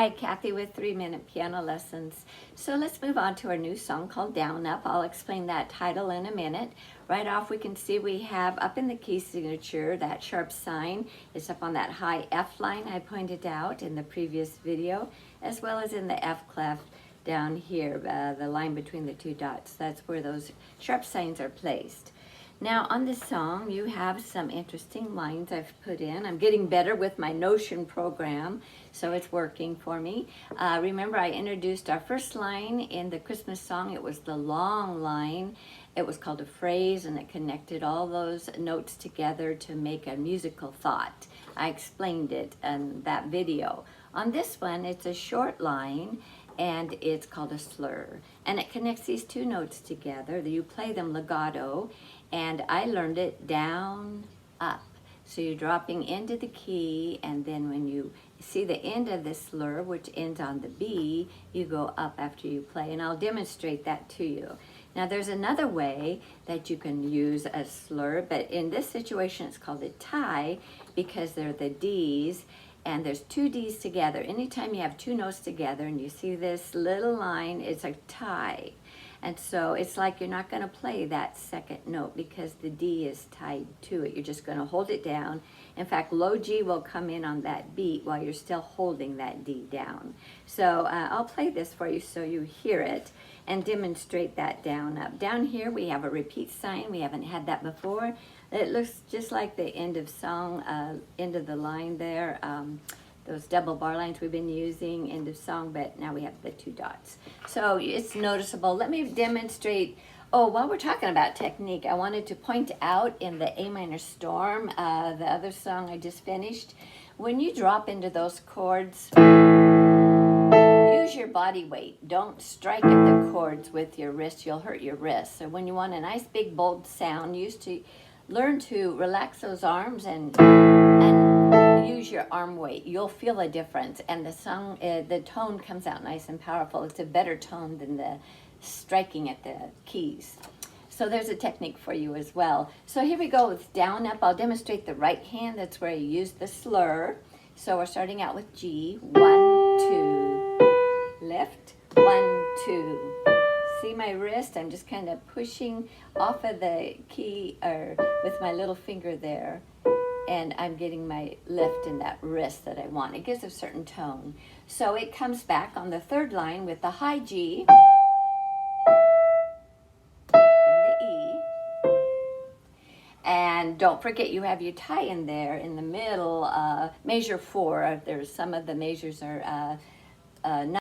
Hi, Kathy with 3-Minute Piano Lessons. So let's move on to our new song called Down Up. I'll explain that title in a minute. Right off we can see we have up in the key signature that sharp sign. It's up on that high F line I pointed out in the previous video, as well as in the F clef down here, the line between the two dots. That's where those sharp signs are placed. Now on this song you have some interesting lines I've put in. I'm getting better with my Notion program, so it's working for me. Remember I introduced our first line in the Christmas song. It was the long line. It was called a phrase, and it connected all those notes together to make a musical thought. I explained it in that video. On this one it's a short line, and it's called a slur, and it connects these two notes together. You play them legato, and I learned it down, up. So you're dropping into the key, and then when you see the end of the slur, which ends on the B, you go up after you play, and I'll demonstrate that to you. Now there's another way that you can use a slur, but in this situation it's called a tie because they're the D's, and there's two D's together. Anytime you have two notes together and you see this little line, it's a tie. And so it's like you're not going to play that second note because the D is tied to it. You're just going to hold it down. In fact, low G will come in on that beat while you're still holding that D down. So I'll play this for you so you hear it and demonstrate that down up. Down here we have a repeat sign. We haven't had that before. It looks just like the end of song, end of the line there. Those double bar lines we've been using, end of song, but now we have the two dots. So it's noticeable. Let me demonstrate. Oh, while we're talking about technique, I wanted to point out in the A minor storm, the other song I just finished, when you drop into those chords, use your body weight. Don't strike at the chords with your wrist. You'll hurt your wrist. So when you want a nice big bold sound, learn to relax those arms and use your arm weight. You'll feel a difference, and the song, the tone comes out nice and powerful. It's a better tone than the striking at the keys. So there's a technique for you as well. So here we go with down up. I'll demonstrate the right hand. That's where you use the slur. So we're starting out with G. 1, 2, lift. 1, 2. See my wrist? I'm just kind of pushing off of the key with my little finger there, and I'm getting my lift in that wrist that I want. It gives a certain tone. So it comes back on the third line with the high G and the E. And don't forget you have your tie in there in the middle, measure 4. There's some of the measures are not